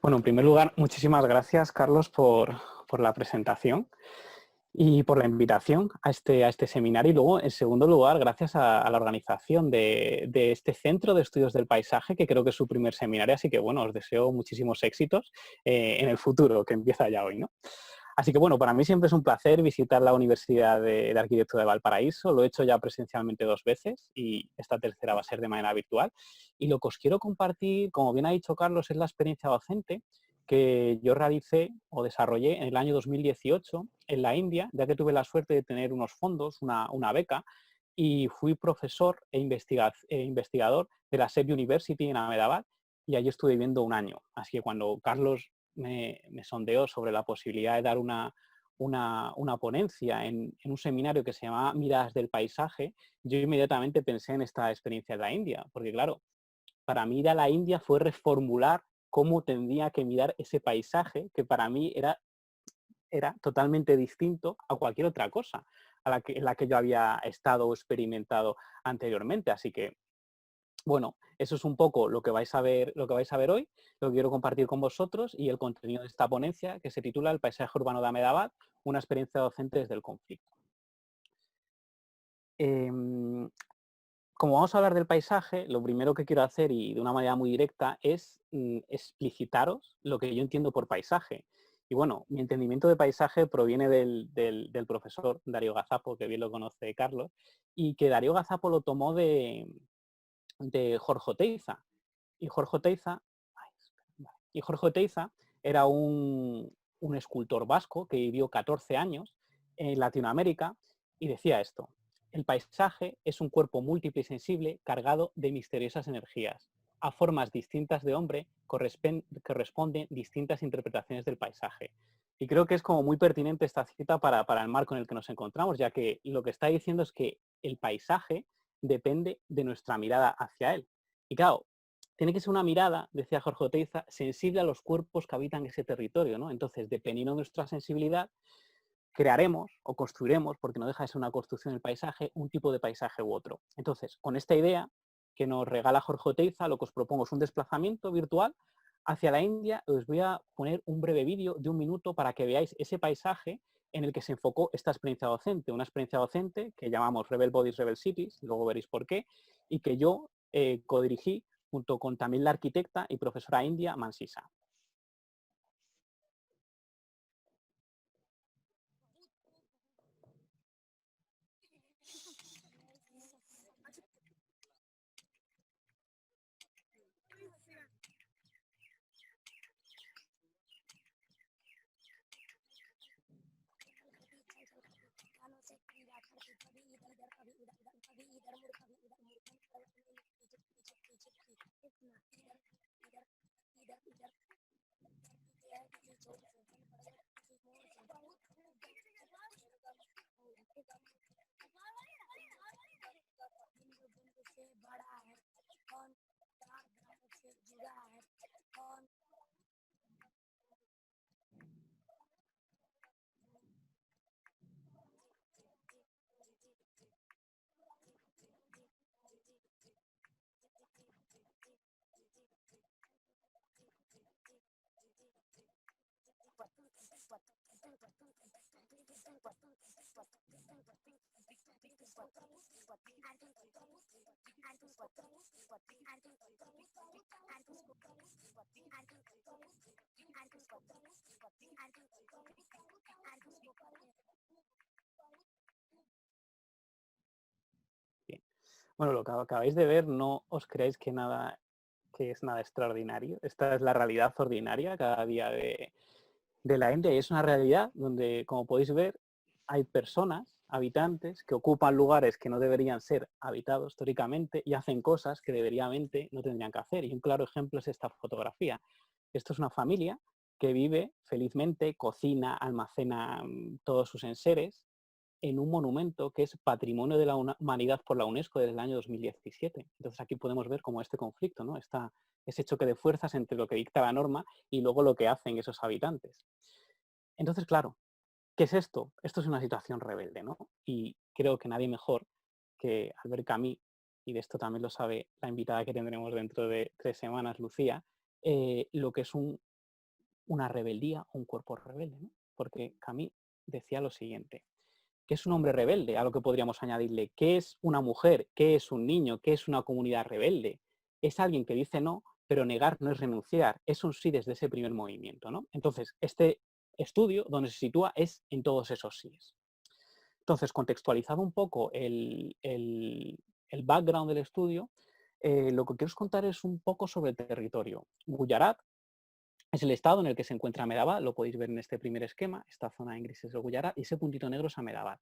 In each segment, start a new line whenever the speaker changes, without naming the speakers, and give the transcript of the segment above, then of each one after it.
Bueno, en primer lugar, muchísimas gracias, Carlos, por la presentación y por la invitación a este seminario. Y luego, en segundo lugar, gracias a la organización de este Centro de Estudios del Paisaje, que creo que es su primer seminario. Así que, bueno, os deseo muchísimos éxitos en el futuro, que empieza ya hoy, ¿no? Así que, bueno, para mí siempre es un placer visitar la Universidad de Arquitectura de Valparaíso. Lo he hecho ya presencialmente 2 veces y esta tercera va a ser de manera virtual. Y lo que os quiero compartir, como bien ha dicho Carlos, es la experiencia docente que yo realicé o desarrollé en el año 2018 en la India, ya que tuve la suerte de tener unos fondos, una beca, y fui profesor investigador de la SEP University en Ahmedabad, y allí estuve viviendo 1 año. Así que cuando Carlos me sondeó sobre la posibilidad de dar una ponencia en un seminario que se llamaba Miradas del Paisaje, yo inmediatamente pensé en esta experiencia de la India, porque claro, para mí ir a la India fue reformular cómo tendría que mirar ese paisaje, que para mí era totalmente distinto a cualquier otra cosa en la que yo había estado o experimentado anteriormente. Así que, bueno, eso es un poco lo que vais a ver hoy, lo que quiero compartir con vosotros y el contenido de esta ponencia que se titula El paisaje urbano de Ahmedabad, una experiencia docente desde el conflicto. Como vamos a hablar del paisaje, lo primero que quiero hacer, y de una manera muy directa, es explicitaros lo que yo entiendo por paisaje. Y bueno, mi entendimiento de paisaje proviene del profesor Darío Gazapo, que bien lo conoce Carlos, y que Darío Gazapo lo tomó de Jorge Oteiza. Y Jorge Oteiza, Jorge Oteiza era un escultor vasco que vivió 14 años en Latinoamérica y decía esto: el paisaje es un cuerpo múltiple y sensible cargado de misteriosas energías. A formas distintas de hombre corresponden distintas interpretaciones del paisaje. Y creo que es como muy pertinente esta cita para el marco en el que nos encontramos, ya que lo que está diciendo es que el paisaje depende de nuestra mirada hacia él. Y claro, tiene que ser una mirada, decía Jorge Oteiza, sensible a los cuerpos que habitan ese territorio, ¿no? Entonces, dependiendo de nuestra sensibilidad, crearemos o construiremos, porque no deja de ser una construcción del paisaje, un tipo de paisaje u otro. Entonces, con esta idea que nos regala Jorge Oteiza, lo que os propongo es un desplazamiento virtual hacia la India. Os voy a poner un breve vídeo de 1 minuto para que veáis ese paisaje en el que se enfocó esta experiencia docente, una experiencia docente que llamamos Rebel Bodies, Rebel Cities, luego veréis por qué, y que yo codirigí junto con también la arquitecta y profesora india Mansisa. Bien. Bueno, lo que acabáis de ver, no os creáis que es nada extraordinario. Esta es la realidad ordinaria cada día de la India, y es una realidad donde, como podéis ver, hay personas, habitantes, que ocupan lugares que no deberían ser habitados teóricamente y hacen cosas que deberíamente no tendrían que hacer. Y un claro ejemplo es esta fotografía. Esto es una familia que vive felizmente, cocina, almacena todos sus enseres en un monumento que es Patrimonio de la Humanidad por la UNESCO desde el año 2017. Entonces aquí podemos ver cómo este conflicto, ¿no? Ese choque de fuerzas entre lo que dicta la norma y luego lo que hacen esos habitantes. Entonces, claro, ¿qué es esto? Esto es una situación rebelde, ¿no? Y creo que nadie mejor que Albert Camus, y de esto también lo sabe la invitada que tendremos dentro de 3 semanas, Lucía, lo que es un una rebeldía o un cuerpo rebelde, ¿no? Porque Camus decía lo siguiente: ¿qué es un hombre rebelde? A lo que podríamos añadirle, ¿qué es una mujer? ¿Qué es un niño? ¿Qué es una comunidad rebelde? Es alguien que dice no, pero negar no es renunciar, es un sí desde ese primer movimiento, ¿no? Entonces, este estudio, donde se sitúa, es en todos esos síes. Entonces, contextualizado un poco el background del estudio, lo que quiero contar es un poco sobre el territorio. Guyarat es el estado en el que se encuentra Ahmedabad, lo podéis ver en este primer esquema, esta zona en gris es el Guyarat y ese puntito negro es Ahmedabad.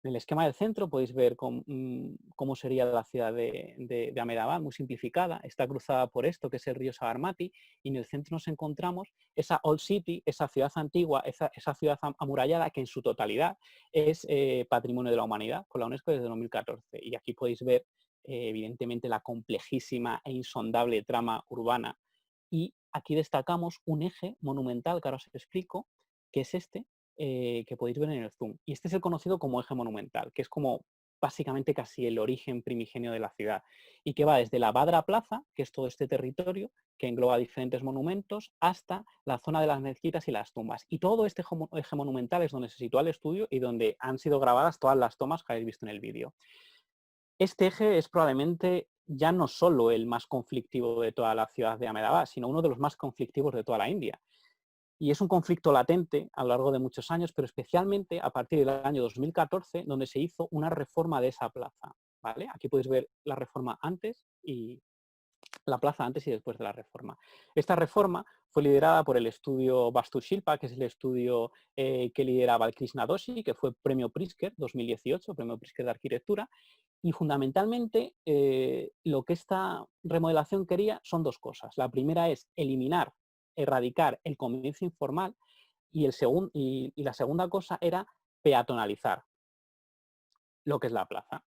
En el esquema del centro podéis ver cómo sería la ciudad de Ahmedabad, muy simplificada. Está cruzada por esto, que es el río Sabarmati, y en el centro nos encontramos esa Old City, esa ciudad antigua, esa ciudad amurallada, que en su totalidad es Patrimonio de la Humanidad por la UNESCO desde 2014. Y aquí podéis ver, evidentemente, la complejísima e insondable trama urbana. Y aquí destacamos un eje monumental, que ahora os explico, que es este, que podéis ver en el zoom. Y este es el conocido como eje monumental, que es como básicamente casi el origen primigenio de la ciudad, y que va desde la Badra Plaza, que es todo este territorio, que engloba diferentes monumentos, hasta la zona de las mezquitas y las tumbas. Y todo este eje monumental es donde se sitúa el estudio y donde han sido grabadas todas las tomas que habéis visto en el vídeo. Este eje es probablemente ya no solo el más conflictivo de toda la ciudad de Ahmedabad, sino uno de los más conflictivos de toda la India. Y es un conflicto latente a lo largo de muchos años, pero especialmente a partir del año 2014, donde se hizo una reforma de esa plaza. ¿Vale? Aquí podéis ver la reforma antes y la plaza antes y después de la reforma. Esta reforma fue liderada por el estudio Vastu Shilpa, que es el estudio que lideraba el Krishna Doshi, que fue premio Pritzker 2018, premio Pritzker de arquitectura, y fundamentalmente lo que esta remodelación quería son dos cosas. La primera es erradicar el comercio informal, y la segunda cosa era peatonalizar lo que es la plaza.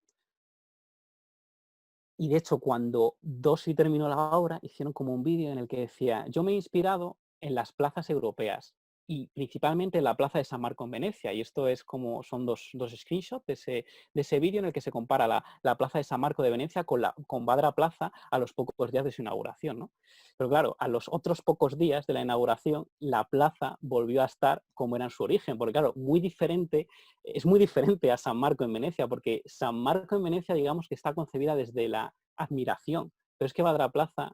Y de hecho, cuando Dosi terminó la obra, hicieron como un vídeo en el que decía: yo me he inspirado en las plazas europeas y principalmente en la plaza de San Marco en Venecia. Y esto es como, son dos screenshots de ese vídeo en el que se compara la plaza de San Marco de Venecia con Badra Plaza a los pocos días de su inauguración, ¿no? Pero claro, a los otros pocos días de la inauguración, la plaza volvió a estar como era en su origen, porque claro, es muy diferente a San Marco en Venecia, porque San Marco en Venecia, digamos que está concebida desde la admiración, pero es que Badra Plaza,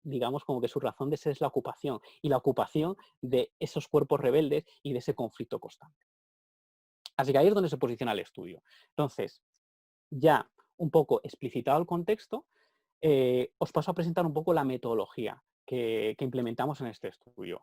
digamos como que su razón de ser es la ocupación, y la ocupación de esos cuerpos rebeldes y de ese conflicto constante. Así que ahí es donde se posiciona el estudio. Entonces, ya un poco explicitado el contexto, os paso a presentar un poco la metodología que implementamos en este estudio.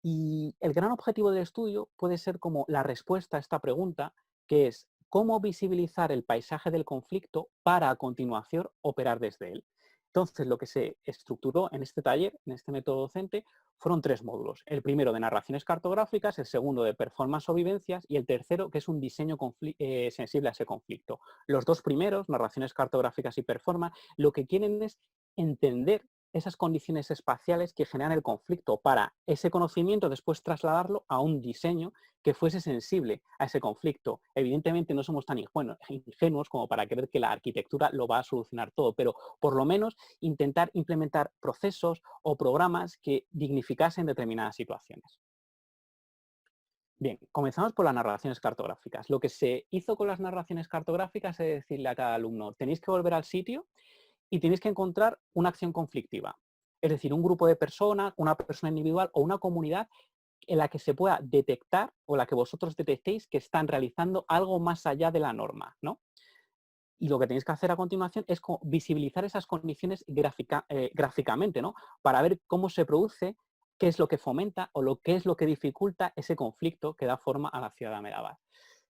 Y el gran objetivo del estudio puede ser como la respuesta a esta pregunta, que es cómo visibilizar el paisaje del conflicto para a continuación operar desde él. Entonces, lo que se estructuró en este taller, en este método docente, fueron 3 módulos. El primero de narraciones cartográficas, el segundo de performance o vivencias y el tercero que es un diseño sensible a ese conflicto. Los 2 primeros, narraciones cartográficas y performance, lo que quieren es entender esas condiciones espaciales que generan el conflicto para ese conocimiento después trasladarlo a un diseño que fuese sensible a ese conflicto. Evidentemente no somos tan ingenuos como para creer que la arquitectura lo va a solucionar todo, pero por lo menos intentar implementar procesos o programas que dignificasen determinadas situaciones. Bien, comenzamos por las narraciones cartográficas. Lo que se hizo con las narraciones cartográficas es decirle a cada alumno: tenéis que volver al sitio y tenéis que encontrar una acción conflictiva. Es decir, un grupo de personas, una persona individual o una comunidad en la que se pueda detectar o la que vosotros detectéis que están realizando algo más allá de la norma, ¿no? Y lo que tenéis que hacer a continuación es visibilizar esas condiciones gráficamente, ¿no? Para ver cómo se produce, qué es lo que fomenta o qué es lo que dificulta ese conflicto que da forma a la ciudad de Ahmedabad.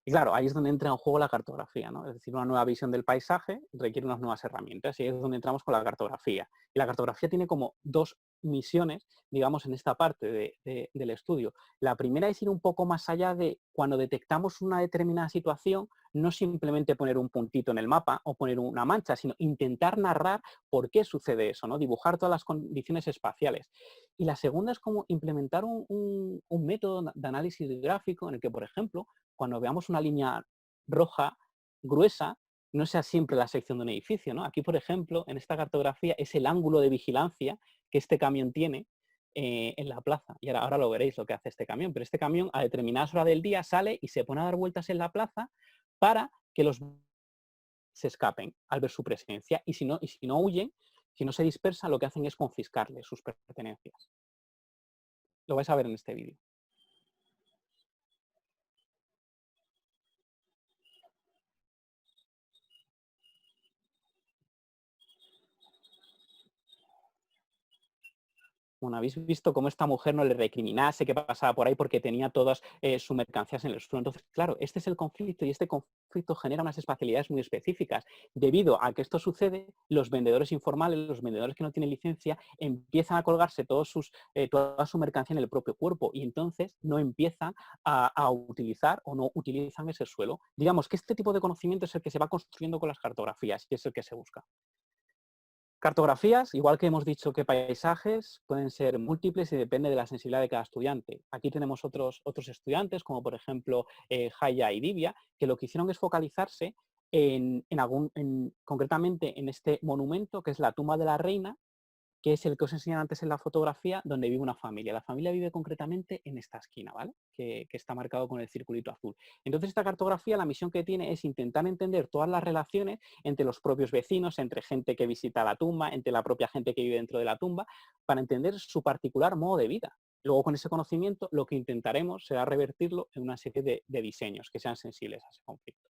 Y claro, ahí es donde entra en juego la cartografía, ¿no? Es decir, una nueva visión del paisaje requiere unas nuevas herramientas y ahí es donde entramos con la cartografía. Y la cartografía tiene como 2 misiones, digamos, en esta parte del estudio. La primera es ir un poco más allá de cuando detectamos una determinada situación, no simplemente poner un puntito en el mapa o poner una mancha, sino intentar narrar por qué sucede eso, ¿no? Dibujar todas las condiciones espaciales. Y la segunda es como implementar un método de análisis gráfico en el que, por ejemplo, cuando veamos una línea roja gruesa, no sea siempre la sección de un edificio, ¿no? Aquí, por ejemplo, en esta cartografía es el ángulo de vigilancia que este camión tiene en la plaza. Y ahora lo veréis lo que hace este camión. Pero este camión a determinadas horas del día sale y se pone a dar vueltas en la plaza para que los se escapen al ver su presencia. Y si no huyen, si no se dispersan, lo que hacen es confiscarles sus pertenencias. Lo vais a ver en este vídeo. Bueno, habéis visto cómo esta mujer no le recriminase que pasaba por ahí porque tenía todas sus mercancías en el suelo. Entonces, claro, este es el conflicto y este conflicto genera unas espacialidades muy específicas. Debido a que esto sucede, los vendedores informales, los vendedores que no tienen licencia, empiezan a colgarse toda su mercancía en el propio cuerpo y entonces no empiezan a utilizar o no utilizan ese suelo. Digamos que este tipo de conocimiento es el que se va construyendo con las cartografías y es el que se busca. Cartografías, igual que hemos dicho que paisajes, pueden ser múltiples y depende de la sensibilidad de cada estudiante. Aquí tenemos otros estudiantes, como por ejemplo Jaya y Divya, que lo que hicieron es focalizarse concretamente en este monumento, que es la tumba de la reina, que es el que os enseñaba antes en la fotografía, donde vive una familia. La familia vive concretamente en esta esquina, ¿vale? Que está marcado con el circulito azul. Entonces, esta cartografía, la misión que tiene es intentar entender todas las relaciones entre los propios vecinos, entre gente que visita la tumba, entre la propia gente que vive dentro de la tumba, para entender su particular modo de vida. Luego, con ese conocimiento, lo que intentaremos será revertirlo en una serie de diseños que sean sensibles a ese conflicto.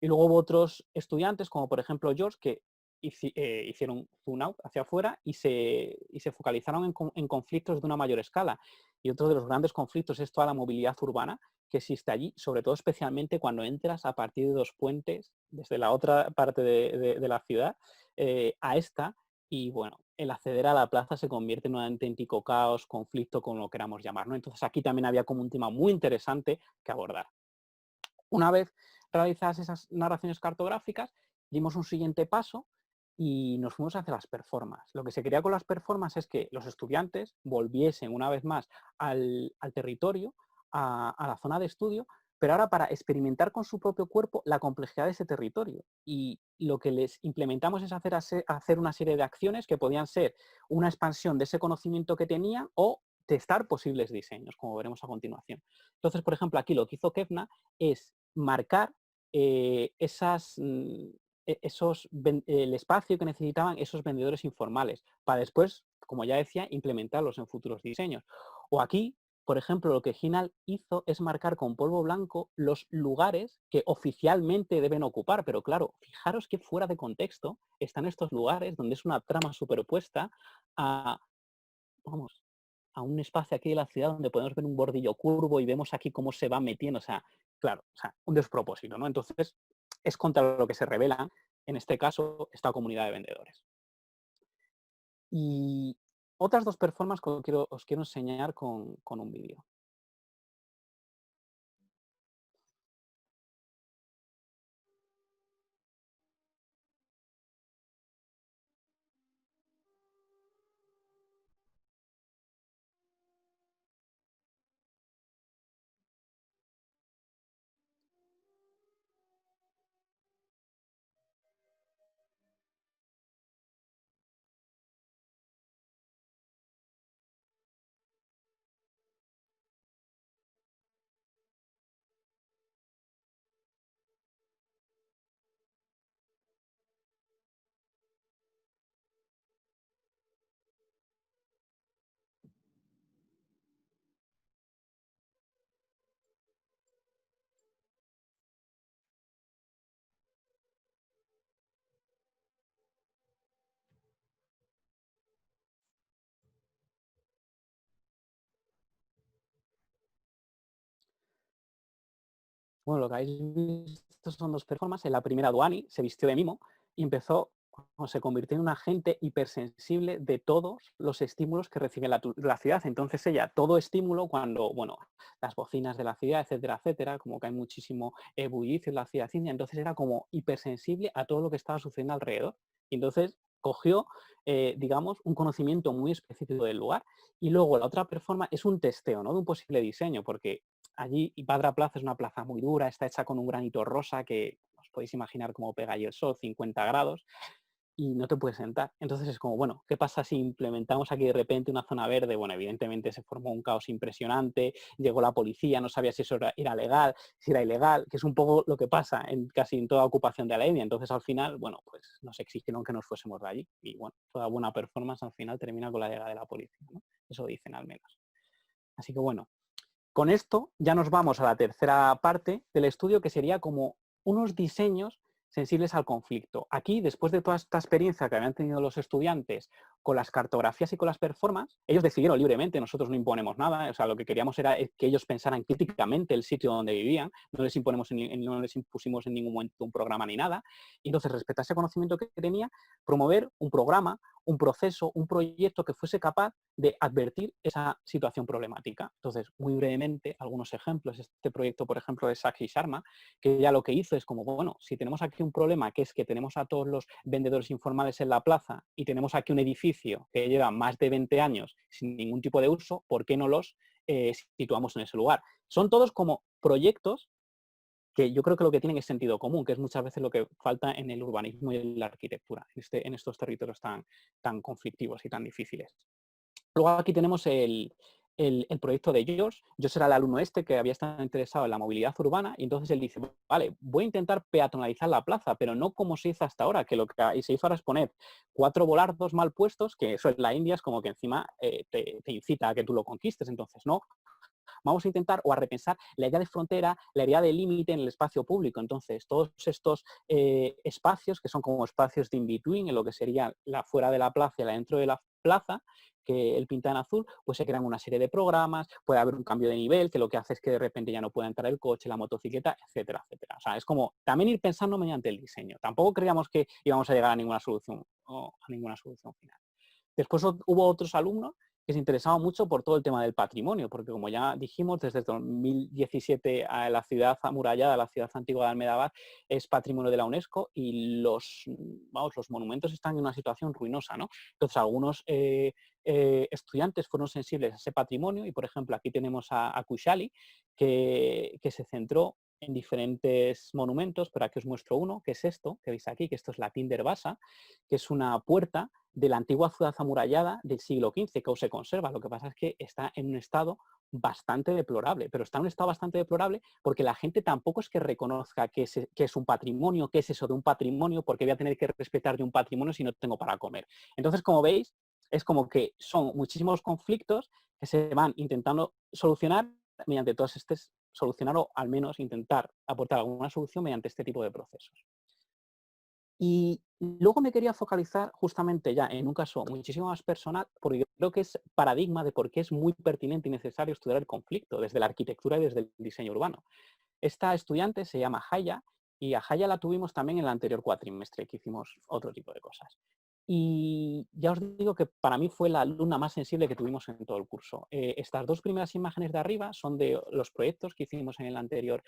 Y luego hubo otros estudiantes, como por ejemplo George, que hicieron zoom out hacia afuera y se focalizaron en conflictos de una mayor escala. Y otro de los grandes conflictos es toda la movilidad urbana que existe allí, sobre todo especialmente cuando entras a partir de 2 puentes desde la otra parte de la ciudad a esta. Y bueno, el acceder a la plaza se convierte en un auténtico caos, conflicto, como lo queramos llamar, ¿no? Entonces aquí también había como un tema muy interesante que abordar. Una vez realizadas esas narraciones cartográficas, dimos un siguiente paso y nos fuimos hacia las performances. Lo que se quería con las performances es que los estudiantes volviesen una vez más al territorio, a la zona de estudio, pero ahora para experimentar con su propio cuerpo la complejidad de ese territorio. Y lo que les implementamos es hacer una serie de acciones que podían ser una expansión de ese conocimiento que tenían o testar posibles diseños, como veremos a continuación. Entonces, por ejemplo, aquí lo que hizo Kevna es marcar el espacio que necesitaban esos vendedores informales para después, como ya decía, implementarlos en futuros diseños. O aquí, por ejemplo, lo que Ginal hizo es marcar con polvo blanco los lugares que oficialmente deben ocupar, pero claro, fijaros que fuera de contexto están estos lugares donde es una trama superpuesta a, vamos, a un espacio aquí de la ciudad donde podemos ver un bordillo curvo y vemos aquí cómo se va metiendo, o sea, claro, o sea, un despropósito, ¿no? Entonces, es contra lo que se revela, en este caso, esta comunidad de vendedores. Y otras 2 performances que os quiero enseñar con un vídeo. Bueno, lo que habéis visto son 2 performances. En la primera, Duani se vistió de mimo y empezó, o se convirtió en un agente hipersensible de todos los estímulos que recibe la ciudad. Entonces ella, todo estímulo, cuando, bueno, las bocinas de la ciudad, etcétera, etcétera, como que hay muchísimo bullicio en la ciudad india, entonces era como hipersensible a todo lo que estaba sucediendo alrededor. Y entonces cogió, digamos, un conocimiento muy específico del lugar. Y luego la otra performance es un testeo, ¿no? De un posible diseño, porque allí Badra Plaza es una plaza muy dura, está hecha con un granito rosa que os podéis imaginar cómo pega ahí el sol, 50 grados. y no te puedes sentar. Entonces es como, bueno, ¿qué pasa si implementamos aquí de repente una zona verde? Bueno, evidentemente se formó un caos impresionante, llegó la policía, no sabía si eso era legal, si era ilegal, que es un poco lo que pasa en casi en toda ocupación de Alemania. Entonces al final, bueno, pues nos exigieron que nos fuésemos de allí y bueno, toda buena performance al final termina con la llegada de la policía, ¿no? Eso dicen al menos. Así que bueno, con esto ya nos vamos a la tercera parte del estudio, que sería como unos diseños sensibles al conflicto. Aquí, después de toda esta experiencia que habían tenido los estudiantes con las cartografías y con las performances, ellos decidieron libremente, nosotros no imponemos nada, o sea, lo que queríamos era que ellos pensaran críticamente el sitio donde vivían, no les impusimos en ningún momento un programa ni nada, y entonces, respecto a ese conocimiento que tenía, promover un programa, un proceso, un proyecto que fuese capaz de advertir esa situación problemática. Entonces, muy brevemente, algunos ejemplos. Este proyecto, por ejemplo, de Sakshi Sharma, que ya lo que hizo es como, bueno, si tenemos aquí un problema, que es que tenemos a todos los vendedores informales en la plaza y tenemos aquí un edificio que lleva más de 20 años sin ningún tipo de uso, ¿por qué no los situamos en ese lugar? Son todos como proyectos que yo creo que lo que tienen es sentido común, que es muchas veces lo que falta en el urbanismo y en la arquitectura, en estos territorios tan conflictivos y tan difíciles. Luego aquí tenemos el proyecto de George. George era el alumno este que había estado interesado en la movilidad urbana y entonces él dice, vale, voy a intentar peatonalizar la plaza, pero no como se hizo hasta ahora, que lo que se hizo ahora es poner 4 volardos mal puestos, que eso en la India es como que encima te incita a que tú lo conquistes, entonces no, vamos a intentar o a repensar la idea de frontera, la idea de límite en el espacio público. Entonces, todos estos espacios que son como espacios de in-between, en lo que sería la fuera de la plaza y la dentro de la plaza, que él pinta en azul, pues se crean una serie de programas, puede haber un cambio de nivel, que lo que hace es que de repente ya no pueda entrar el coche, la motocicleta, etcétera, etcétera. O sea, es como también ir pensando mediante el diseño. Tampoco creíamos que íbamos a llegar a ninguna solución o a ninguna solución final. Después hubo otros alumnos que se interesaban mucho por todo el tema del patrimonio, porque como ya dijimos, desde 2017 a la ciudad amurallada, la ciudad antigua de Ahmedabad, es patrimonio de la UNESCO y los monumentos están en una situación ruinosa, ¿no? Entonces, algunos estudiantes fueron sensibles a ese patrimonio y, por ejemplo, aquí tenemos a Kushali, que se centró en diferentes monumentos, pero aquí os muestro uno, que es esto, que veis aquí, que esto es la Tinderbasa, que es una puerta de la antigua ciudad amurallada del siglo XV, que aún se conserva. Lo que pasa es que está en un estado bastante deplorable, pero está en un estado bastante deplorable porque la gente tampoco es que reconozca que es un patrimonio, qué es eso de un patrimonio, porque voy a tener que respetar de un patrimonio si no tengo para comer. Entonces, como veis, es como que son muchísimos conflictos que se van intentando solucionar mediante todos estos, solucionar o al menos intentar aportar alguna solución mediante este tipo de procesos. Y luego me quería focalizar justamente ya en un caso muchísimo más personal, porque yo creo que es paradigma de por qué es muy pertinente y necesario estudiar el conflicto desde la arquitectura y desde el diseño urbano. Esta estudiante se llama Haya y a Haya la tuvimos también en el anterior cuatrimestre, que hicimos otro tipo de cosas. Y ya os digo que para mí fue la alumna más sensible que tuvimos en todo el curso. Estas dos primeras imágenes de arriba son de los proyectos que hicimos en el anterior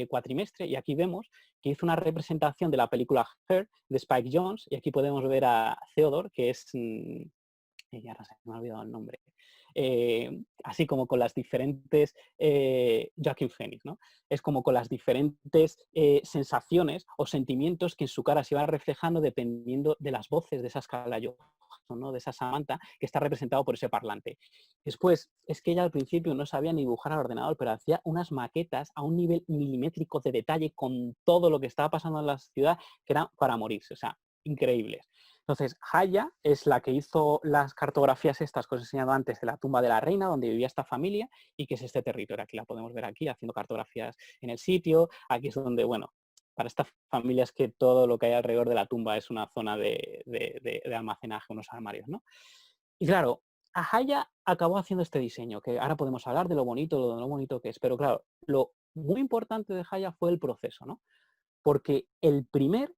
cuatrimestre y aquí vemos que hizo una representación de la película Her de Spike Jonze y aquí podemos ver a Theodore, que es, y ahora se me ha olvidado el nombre, así como con las diferentes, Joaquin Phoenix, ¿no? Es como con las diferentes sensaciones o sentimientos que en su cara se van reflejando dependiendo de las voces de esa Scarlett Johansson, ¿no? De esa Samantha, que está representado por ese parlante. Después, es que ella al principio no sabía ni dibujar al ordenador, pero hacía unas maquetas a un nivel milimétrico de detalle con todo lo que estaba pasando en la ciudad, que era para morirse, o sea, increíbles. Entonces, Haya es la que hizo las cartografías estas que os he enseñado antes de la tumba de la reina, donde vivía esta familia, y que es este territorio. Aquí la podemos ver aquí, haciendo cartografías en el sitio. Aquí es donde, bueno, para estas familias que todo lo que hay alrededor de la tumba es una zona de almacenaje, unos armarios, ¿no? Y claro, Haya acabó haciendo este diseño, que ahora podemos hablar de lo bonito que es, pero claro, lo muy importante de Haya fue el proceso, ¿no? Porque el primer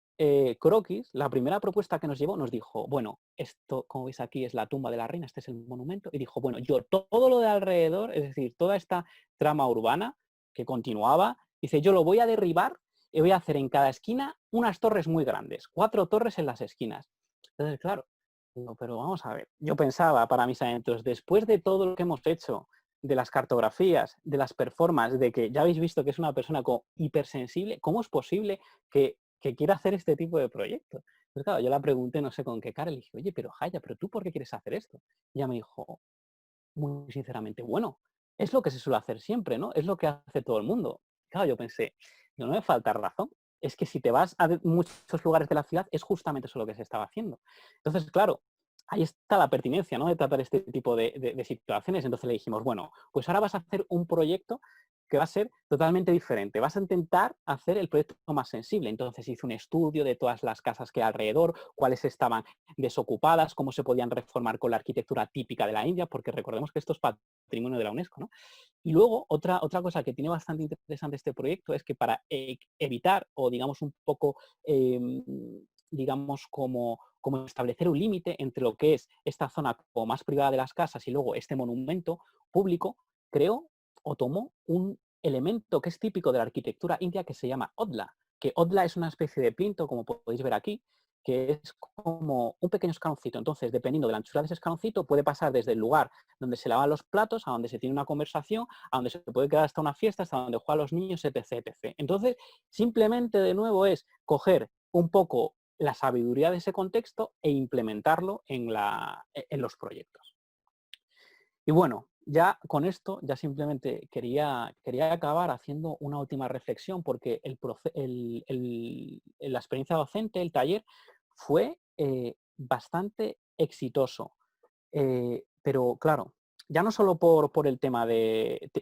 croquis, la primera propuesta que nos llevó, nos dijo, bueno, esto, como veis aquí, es la tumba de la reina, este es el monumento, y dijo, bueno, yo todo lo de alrededor, es decir, toda esta trama urbana que continuaba, dice, yo lo voy a derribar y voy a hacer en cada esquina unas torres muy grandes, 4 torres en las esquinas. Entonces, claro, digo, pero vamos a ver, yo pensaba para mis adentros, después de todo lo que hemos hecho, de las cartografías, de las performances, de que ya habéis visto que es una persona hipersensible, ¿cómo es posible que quiera hacer este tipo de proyecto? Pues claro, yo la pregunté, no sé con qué cara, le dije, oye, pero Jaya, ¿pero tú por qué quieres hacer esto? Y ella me dijo, muy sinceramente, bueno, es lo que se suele hacer siempre, ¿no? Es lo que hace todo el mundo. Claro, yo pensé, no me falta razón. Es que si te vas a muchos lugares de la ciudad, es justamente eso lo que se estaba haciendo. Entonces, claro, ahí está la pertinencia, ¿no? De tratar este tipo de situaciones. Entonces le dijimos, bueno, pues ahora vas a hacer un proyecto que va a ser totalmente diferente. Vas a intentar hacer el proyecto más sensible. Entonces hice un estudio de todas las casas que hay alrededor, cuáles estaban desocupadas, cómo se podían reformar con la arquitectura típica de la India, porque recordemos que esto es patrimonio de la UNESCO, ¿no? Y luego, otra cosa que tiene bastante interesante este proyecto es que para evitar o, digamos, un poco, digamos, como establecer un límite entre lo que es esta zona como más privada de las casas y luego este monumento público, creó o tomó un elemento que es típico de la arquitectura india que se llama odla, que odla es una especie de plinto, como podéis ver aquí, que es como un pequeño escaloncito. Entonces, dependiendo de la anchura de ese escaloncito, puede pasar desde el lugar donde se lavan los platos, a donde se tiene una conversación, a donde se puede quedar hasta una fiesta, hasta donde juegan los niños, etc, etc. Entonces, simplemente de nuevo es coger un poco la sabiduría de ese contexto e implementarlo en los proyectos. Y bueno, ya con esto, ya simplemente quería acabar haciendo una última reflexión, porque la experiencia docente, el taller, fue bastante exitoso. Pero claro, ya no solo por el tema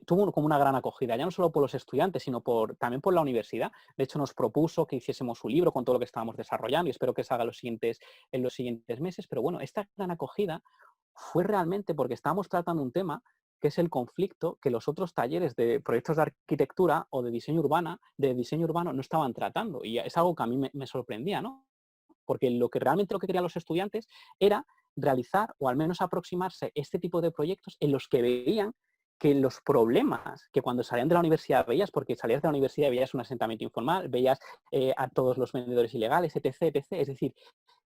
tuvo como una gran acogida, ya no solo por los estudiantes, sino también por la universidad. De hecho, nos propuso que hiciésemos un libro con todo lo que estábamos desarrollando y espero que se haga en los siguientes meses. Pero bueno, esta gran acogida fue realmente porque estábamos tratando un tema que es el conflicto que los otros talleres de proyectos de arquitectura o de diseño urbano no estaban tratando. Y es algo que a mí me sorprendía, ¿no? Porque realmente lo que querían los estudiantes era realizar o al menos aproximarse este tipo de proyectos en los que veían que los problemas que cuando salían de la universidad veías, porque salías de la universidad y veías un asentamiento informal, veías a todos los vendedores ilegales, etc, etc. Es decir,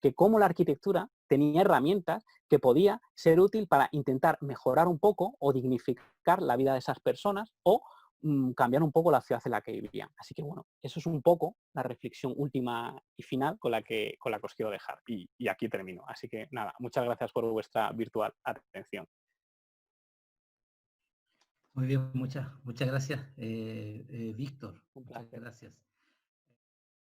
que cómo la arquitectura tenía herramientas que podía ser útil para intentar mejorar un poco o dignificar la vida de esas personas o cambiar un poco la ciudad en la que vivían. Así que bueno, eso es un poco la reflexión última y final con la que os quiero dejar. Y aquí termino. Así que nada, muchas gracias por vuestra virtual atención.
Muy bien, muchas gracias, Víctor.
Un
Muchas
placer.
gracias.